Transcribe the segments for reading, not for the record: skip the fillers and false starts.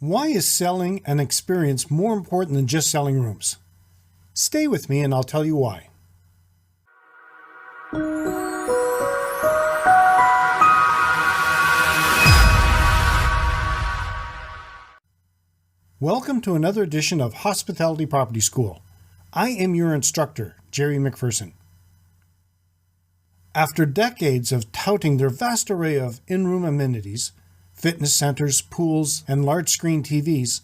Why is selling an experience more important than just selling rooms? Stay with me and I'll tell you why. Welcome to another edition of Hospitality Property School. I am your instructor, Jerry McPherson. After decades of touting their vast array of in-room amenities, fitness centers, pools, and large-screen TVs,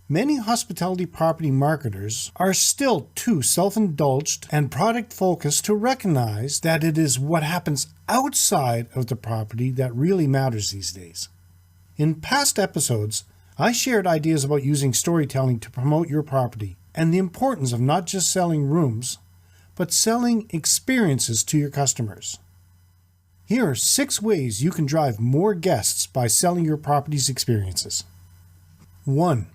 many hospitality property marketers are still too self-indulgent and product-focused to recognize that it is what happens outside of the property that really matters these days. In past episodes, I shared ideas about using storytelling to promote your property and the importance of not just selling rooms, but selling experiences to your customers. Here are 6 ways you can drive more guests by selling your property's experiences. 1.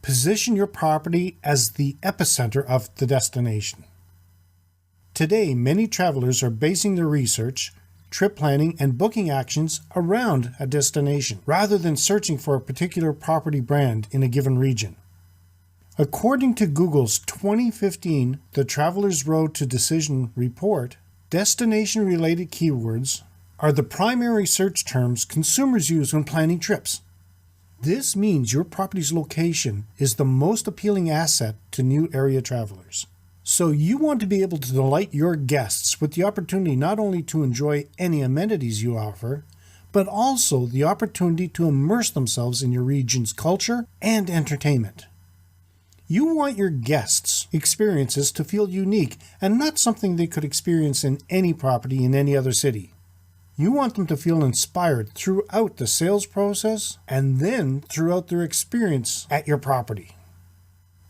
Position your property as the epicenter of the destination. Today, many travelers are basing their research, trip planning, and booking actions around a destination, rather than searching for a particular property brand in a given region. According to Google's 2015 The Traveler's Road to Decision report, destination-related keywords are the primary search terms consumers use when planning trips. This means your property's location is the most appealing asset to new area travelers. So you want to be able to delight your guests with the opportunity not only to enjoy any amenities you offer, but also the opportunity to immerse themselves in your region's culture and entertainment. You want your guests' experiences to feel unique and not something they could experience in any property in any other city. You want them to feel inspired throughout the sales process and then throughout their experience at your property.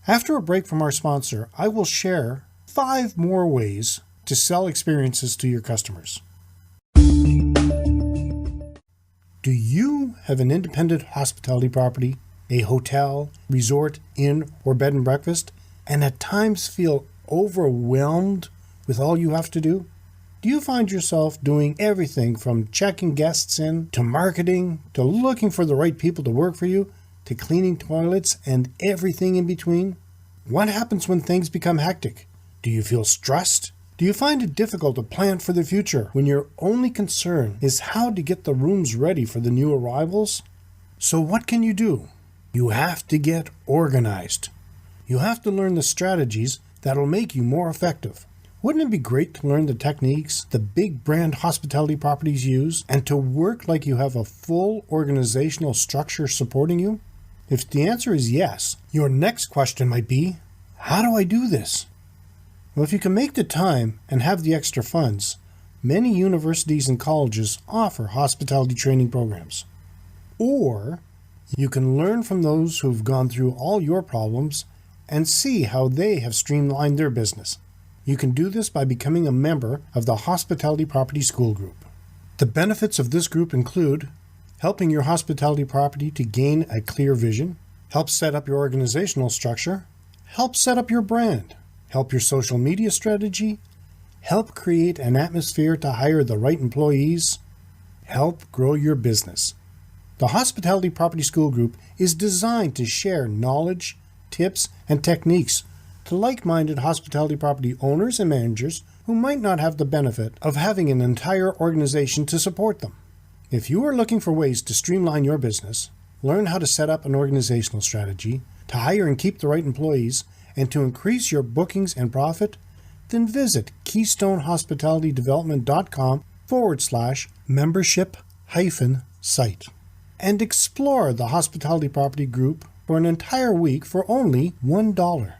After a break from our sponsor, I will share 5 more ways to sell experiences to your customers. Do you have an independent hospitality property, a hotel, resort, inn, or bed and breakfast, and at times feel overwhelmed with all you have to do? Do you find yourself doing everything from checking guests in, to marketing, to looking for the right people to work for you, to cleaning toilets, and everything in between? What happens when things become hectic? Do you feel stressed? Do you find it difficult to plan for the future when your only concern is how to get the rooms ready for the new arrivals? So what can you do? You have to get organized. You have to learn the strategies that'll make you more effective. Wouldn't it be great to learn the techniques the big brand hospitality properties use and to work like you have a full organizational structure supporting you? If the answer is yes, your next question might be, how do I do this? Well, if you can make the time and have the extra funds, many universities and colleges offer hospitality training programs. Or you can learn from those who've gone through all your problems and see how they have streamlined their business. You can do this by becoming a member of the Hospitality Property School Group. The benefits of this group include helping your hospitality property to gain a clear vision, help set up your organizational structure, help set up your brand, help your social media strategy, help create an atmosphere to hire the right employees, help grow your business. The Hospitality Property School Group is designed to share knowledge, tips, and techniques to like-minded hospitality property owners and managers who might not have the benefit of having an entire organization to support them. If you are looking for ways to streamline your business, learn how to set up an organizational strategy, to hire and keep the right employees, and to increase your bookings and profit, then visit KeystoneHospitalityDevelopment.com/membership-site and explore the Hospitality Property Group for an entire week for only $1.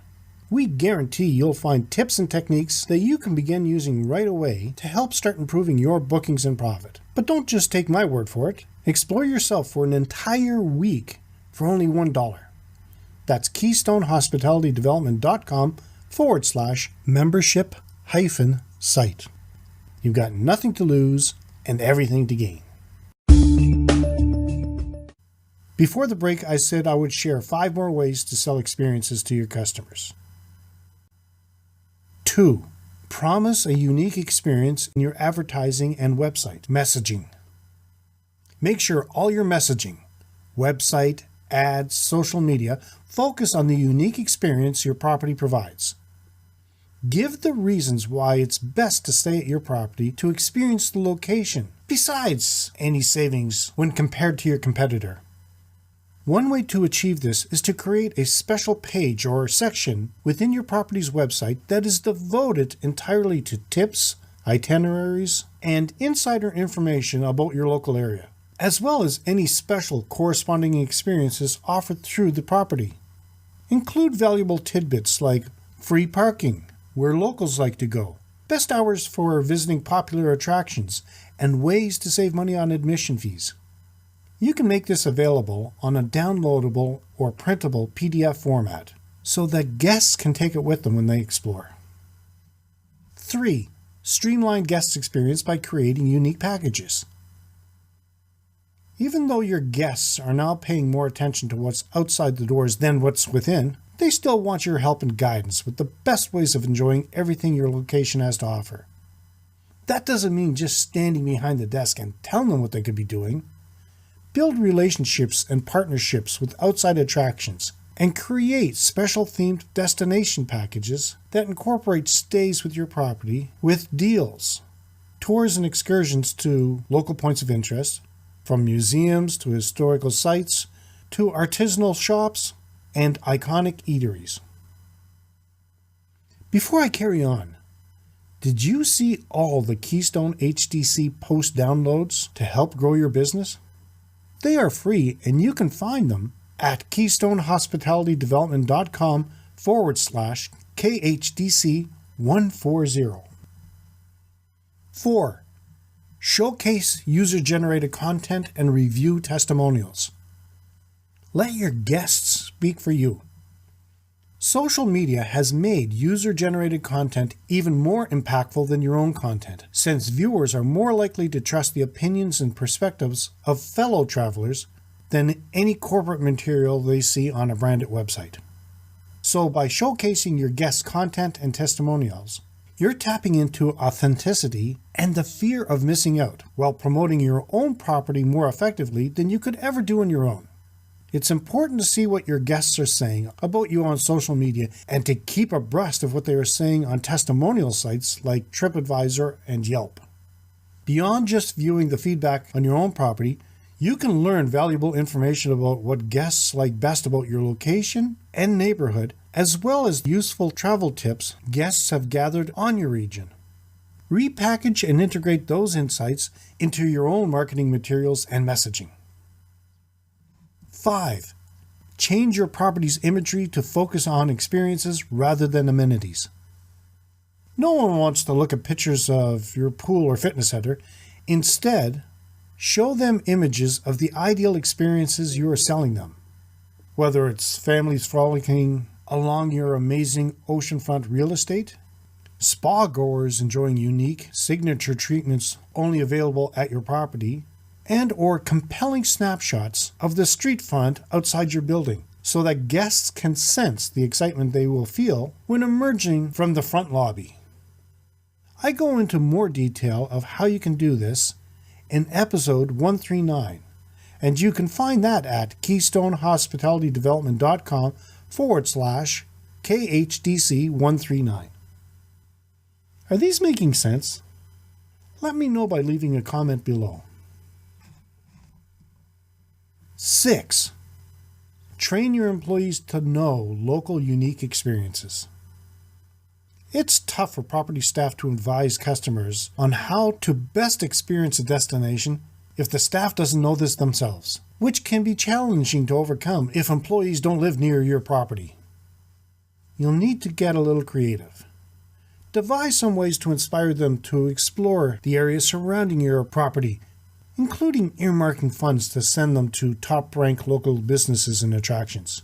We guarantee you'll find tips and techniques that you can begin using right away to help start improving your bookings and profit. But don't just take my word for it. Explore yourself for an entire week for only $1. That's KeystoneHospitalityDevelopment.com/membership-site. You've got nothing to lose and everything to gain. Before the break, I said I would share 5 more ways to sell experiences to your customers. 2. Promise a unique experience in your advertising and website messaging. Make sure all your messaging, website, ads, social media, focus on the unique experience your property provides. Give the reasons why it's best to stay at your property to experience the location, besides any savings when compared to your competitor. One way to achieve this is to create a special page or section within your property's website that is devoted entirely to tips, itineraries, and insider information about your local area, as well as any special corresponding experiences offered through the property. Include valuable tidbits like free parking, where locals like to go, best hours for visiting popular attractions, and ways to save money on admission fees. You can make this available on a downloadable or printable PDF format so that guests can take it with them when they explore. 3. Streamline guest experience by creating unique packages. Even though your guests are now paying more attention to what's outside the doors than what's within, they still want your help and guidance with the best ways of enjoying everything your location has to offer. That doesn't mean just standing behind the desk and telling them what they could be doing. Build relationships and partnerships with outside attractions and create special themed destination packages that incorporate stays with your property with deals, tours and excursions to local points of interest, from museums to historical sites to artisanal shops and iconic eateries. Before I carry on, did you see all the Keystone HDC post downloads to help grow your business? They are free and you can find them at KeystoneHospitalityDevelopment.com/KHDC140. 4. Showcase user-generated content and review testimonials. Let your guests speak for you. Social media has made user-generated content even more impactful than your own content, since viewers are more likely to trust the opinions and perspectives of fellow travelers than any corporate material they see on a branded website. So by showcasing your guests' content and testimonials, you're tapping into authenticity and the fear of missing out while promoting your own property more effectively than you could ever do on your own. It's important to see what your guests are saying about you on social media and to keep abreast of what they are saying on testimonial sites like TripAdvisor and Yelp. Beyond just viewing the feedback on your own property, you can learn valuable information about what guests like best about your location and neighborhood, as well as useful travel tips guests have gathered on your region. Repackage and integrate those insights into your own marketing materials and messaging. 5. Change your property's imagery to focus on experiences rather than amenities. No one wants to look at pictures of your pool or fitness center. Instead, show them images of the ideal experiences you are selling them. Whether it's families frolicking along your amazing oceanfront real estate, spa goers enjoying unique signature treatments only available at your property, and or compelling snapshots of the street front outside your building so that guests can sense the excitement they will feel when emerging from the front lobby. I go into more detail of how you can do this in episode 139, and you can find that at KeystoneHospitalityDevelopment.com/KHDC139. Are these making sense? Let me know by leaving a comment below. 6. Train your employees to know local unique experiences. It's tough for property staff to advise customers on how to best experience a destination if the staff doesn't know this themselves, which can be challenging to overcome if employees don't live near your property. You'll need to get a little creative. Devise some ways to inspire them to explore the area surrounding your property, including earmarking funds to send them to top-ranked local businesses and attractions.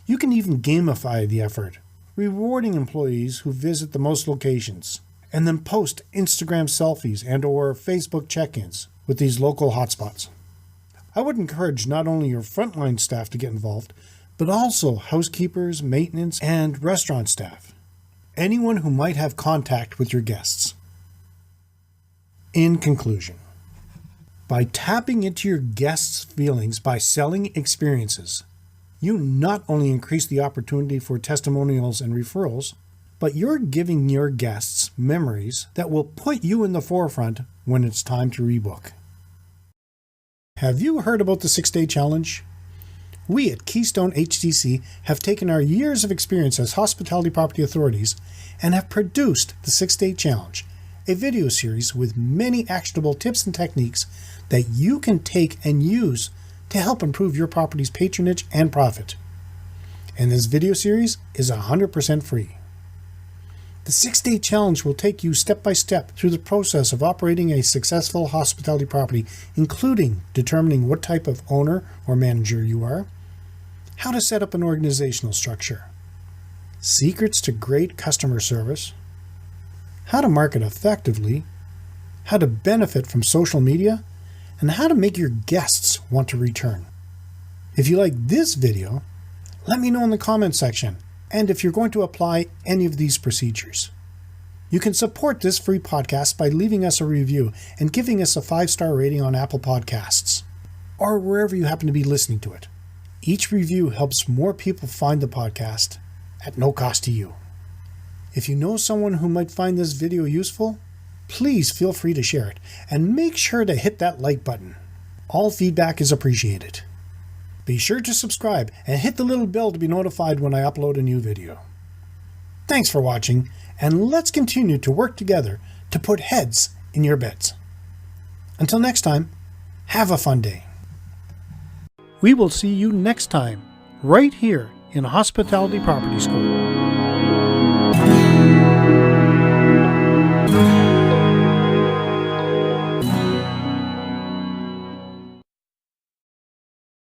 You can even gamify the effort, rewarding employees who visit the most locations, and then post Instagram selfies and or Facebook check-ins with these local hotspots. I would encourage not only your frontline staff to get involved, but also housekeepers, maintenance, and restaurant staff. Anyone who might have contact with your guests. In conclusion, By tapping into your guests' feelings by selling experiences, you not only increase the opportunity for testimonials and referrals, but you're giving your guests memories that will put you in the forefront when it's time to rebook. Have you heard about the 6-Day Challenge? We at Keystone HTC have taken our years of experience as hospitality property authorities and have produced the 6-Day Challenge, a video series with many actionable tips and techniques that you can take and use to help improve your property's patronage and profit. And this video series is 100% free. The 6-Day Challenge will take you step by step through the process of operating a successful hospitality property, including determining what type of owner or manager you are, how to set up an organizational structure, secrets to great customer service, how to market effectively, how to benefit from social media, and how to make your guests want to return. If you like this video, let me know in the comment section, and if you're going to apply any of these procedures. You can support this free podcast by leaving us a review and giving us a 5-star rating on Apple Podcasts, or wherever you happen to be listening to it. Each review helps more people find the podcast at no cost to you. If you know someone who might find this video useful, please feel free to share it, and make sure to hit that like button. All feedback is appreciated. Be sure to subscribe and hit the little bell to be notified when I upload a new video. Thanks for watching, and let's continue to work together to put heads in your beds. Until next time, have a fun day. We will see you next time, right here in Hospitality Property School.